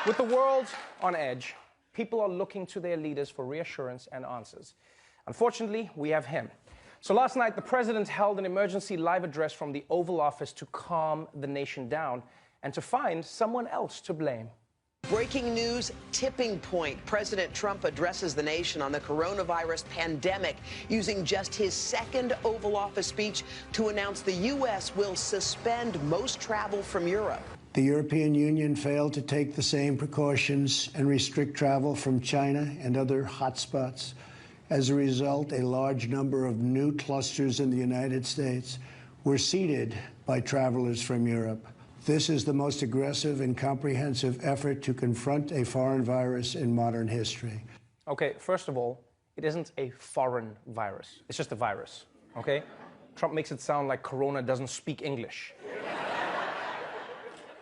With the world on edge, people are looking to their leaders for reassurance and answers. Unfortunately, we have him. So last night, the president held an emergency live address from the Oval Office to calm the nation down and to find someone else to blame. Breaking news, tipping point. President Trump addresses the nation on the coronavirus pandemic, using just his second Oval Office speech to announce the U.S. will suspend most travel from Europe. The European Union failed to take the same precautions and restrict travel from China and other hotspots. As a result, a large number of new clusters in the United States were seeded by travelers from Europe. This is the most aggressive and comprehensive effort to confront a foreign virus in modern history. Okay, first of all, it isn't a foreign virus. It's just a virus, okay? Trump makes it sound like Corona doesn't speak English.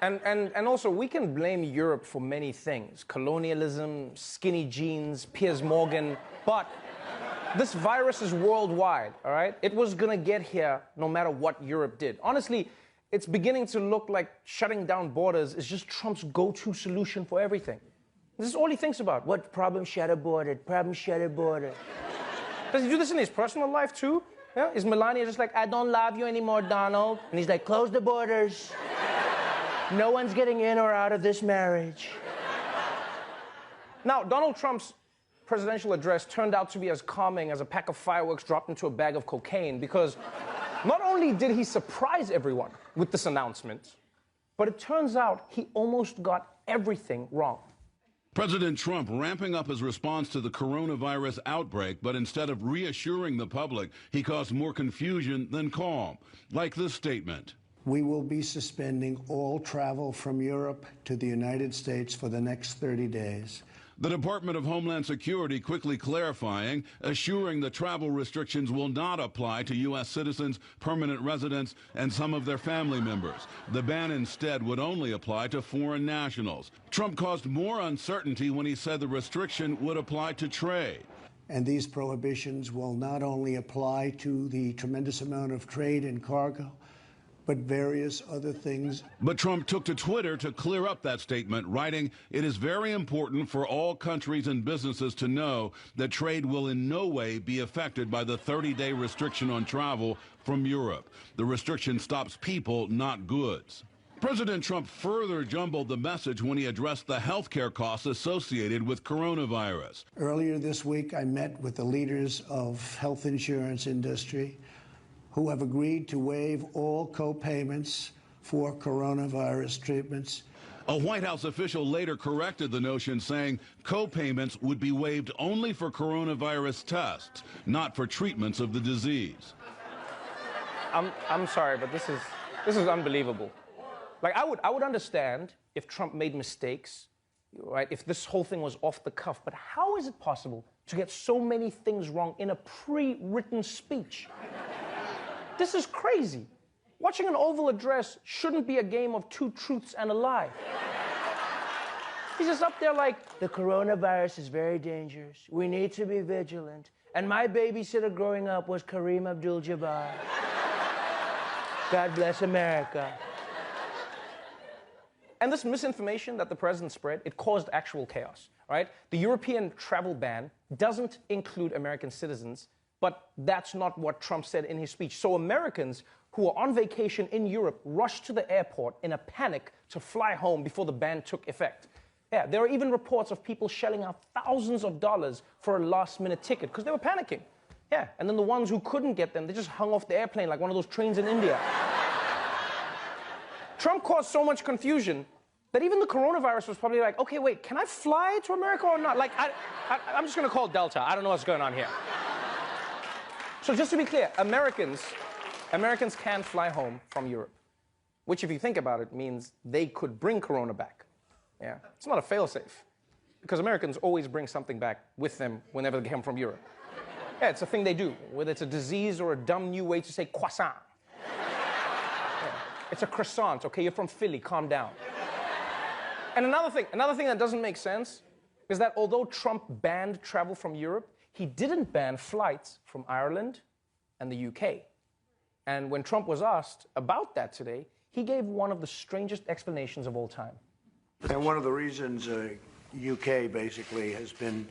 And also, we can blame Europe for many things. Colonialism, skinny jeans, Piers Morgan, but this virus is worldwide, all right? It was gonna get here no matter what Europe did. Honestly, it's beginning to look like shutting down borders is just Trump's go-to solution for everything. This is all he thinks about. What problem? Shut a border. Problem? Shut a border. Does he do this in his personal life too? Yeah? Is Melania just like, I don't love you anymore, Donald? And he's like, close the borders. No one's getting in or out of this marriage. Now, Donald Trump's presidential address turned out to be as calming as a pack of fireworks dropped into a bag of cocaine, because not only did he surprise everyone with this announcement, but it turns out he almost got everything wrong. President Trump ramping up his response to the coronavirus outbreak, but instead of reassuring the public, he caused more confusion than calm, like this statement. We will be suspending all travel from Europe to the United States for the next 30 days. The Department of Homeland Security quickly clarifying, assuring the travel restrictions will not apply to U.S. citizens, permanent residents, and some of their family members. The ban instead would only apply to foreign nationals. Trump caused more uncertainty when he said the restriction would apply to trade. And these prohibitions will not only apply to the tremendous amount of trade and cargo, but various other things. But Trump took to Twitter to clear up that statement, writing, "It is very important for all countries and businesses to know that trade will in no way be affected by the 30-day restriction on travel from Europe. The restriction stops people, not goods." President Trump further jumbled the message when he addressed the health care costs associated with coronavirus. Earlier this week, I met with the leaders of health insurance industry who have agreed to waive all co-payments for coronavirus treatments. A White House official later corrected the notion, saying co-payments would be waived only for coronavirus tests, not for treatments of the disease. I'm sorry, but this is unbelievable. Like, I would understand if Trump made mistakes, right? If this whole thing was off the cuff, but how is it possible to get so many things wrong in a pre-written speech? This is crazy. Watching an Oval address shouldn't be a game of two truths and a lie. He's just up there like, the coronavirus is very dangerous. We need to be vigilant. And my babysitter growing up was Kareem Abdul-Jabbar. God bless America. And this misinformation that the president spread, it caused actual chaos, right? The European travel ban doesn't include American citizens, but that's not what Trump said in his speech. So Americans who are on vacation in Europe rushed to the airport in a panic to fly home before the ban took effect. Yeah, there are even reports of people shelling out thousands of dollars for a last-minute ticket because they were panicking. Yeah, and then the ones who couldn't get them, they just hung off the airplane like one of those trains in India. Trump caused so much confusion that even the coronavirus was probably like, okay, wait, can I fly to America or not? Like, I'm just gonna call Delta. I don't know what's going on here. So just to be clear, Americans can fly home from Europe, which if you think about it means they could bring Corona back. Yeah, it's not a fail-safe, because Americans always bring something back with them whenever they come from Europe. Yeah, it's a thing they do, whether it's a disease or a dumb new way to say croissant. Yeah, it's a croissant, okay? You're from Philly, calm down. And another thing that doesn't make sense is that although Trump banned travel from Europe, he didn't ban flights from Ireland and the UK. And when Trump was asked about that today, he gave one of the strangest explanations of all time. And one of the reasons UK basically has been,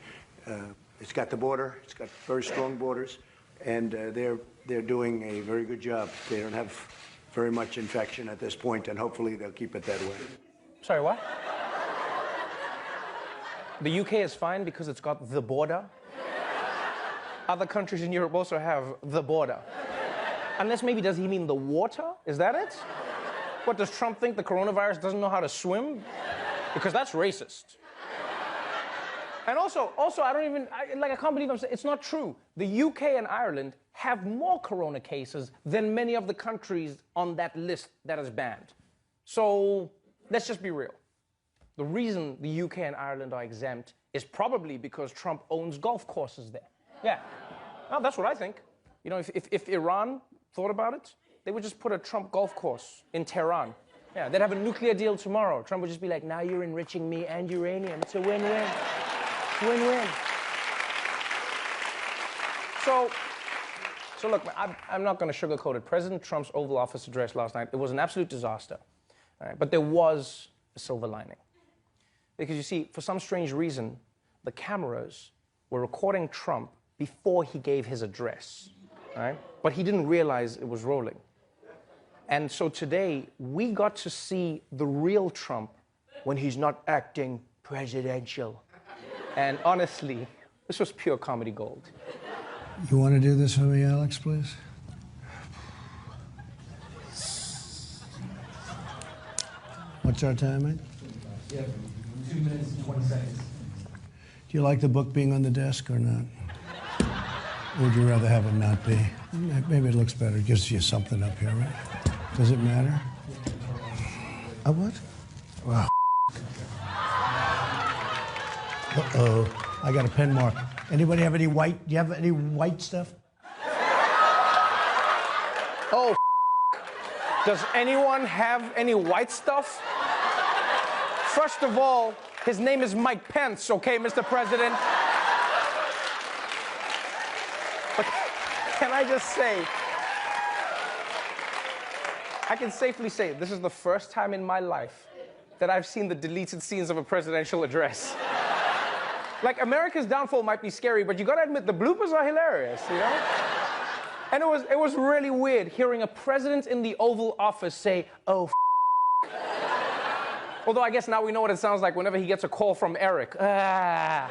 it's got the border, it's got very strong borders, and they're doing a very good job. They don't have very much infection at this point, and hopefully they'll keep it that way. Sorry, what? The UK is fine because it's got the border. Other countries in Europe also have the border. Unless maybe does he mean the water? Is that it? What, does Trump think the coronavirus doesn't know how to swim? Because that's racist. And also, I don't even, I can't believe I'm saying, it's not true. The UK and Ireland have more corona cases than many of the countries on that list that is banned. So, let's just be real. The reason the UK and Ireland are exempt is probably because Trump owns golf courses there. Yeah. No, that's what I think. You know, if Iran thought about it, they would just put a Trump golf course in Tehran. Yeah, they'd have a nuclear deal tomorrow. Trump would just be like, now you're enriching me and uranium. It's a win-win. Win-win. So look, I'm not going to sugarcoat it. President Trump's Oval Office address last night, it was an absolute disaster. All right? But there was a silver lining. Because you see, for some strange reason, the cameras were recording Trump before he gave his address. All right? But he didn't realize it was rolling. And so today, we got to see the real Trump when he's not acting presidential. And honestly, this was pure comedy gold. You want to do this for me, Alex, please? What's our time, mate? Yeah, 2 minutes and 20 seconds. Do you like the book being on the desk or not? Or would you rather have it not be? Maybe it looks better. It gives you something up here, right? Does it matter? A what? Wow. Uh-oh. I got a pen mark. Anybody have any white? Do you have any white stuff? Oh, does anyone have any white stuff? First of all, his name is Mike Pence, okay, Mr. President? But can I just say, I can safely say this is the first time in my life that I've seen the deleted scenes of a presidential address. Like, America's downfall might be scary, but you gotta admit, the bloopers are hilarious, you know? And it was really weird hearing a president in the Oval Office say, oh, although I guess now we know what it sounds like whenever he gets a call from Eric. Ah.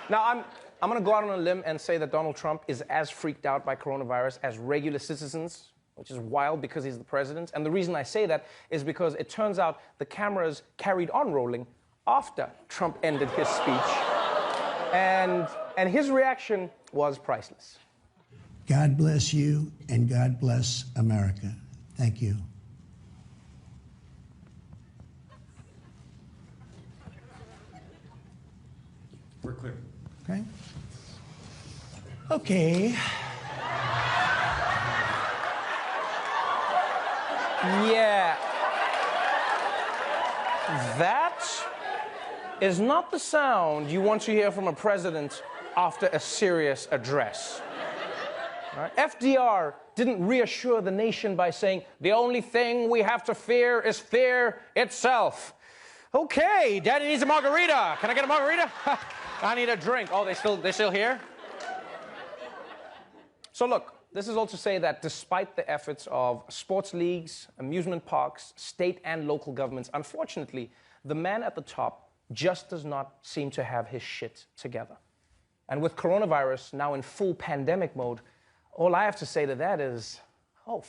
Now, I'm gonna go out on a limb and say that Donald Trump is as freaked out by coronavirus as regular citizens, which is wild because he's the president. And the reason I say that is because it turns out the cameras carried on rolling after Trump ended his speech. And his reaction was priceless. God bless you, and God bless America. Thank you. We're clear. Okay. Okay. Yeah. That is not the sound you want to hear from a president after a serious address. Right? FDR didn't reassure the nation by saying, the only thing we have to fear is fear itself. Okay, Daddy needs a margarita. Can I get a margarita? I need a drink. Oh, they're still here? So look, this is all to say that despite the efforts of sports leagues, amusement parks, state and local governments, unfortunately, the man at the top just does not seem to have his shit together. And with coronavirus now in full pandemic mode, all I have to say to that is, oh,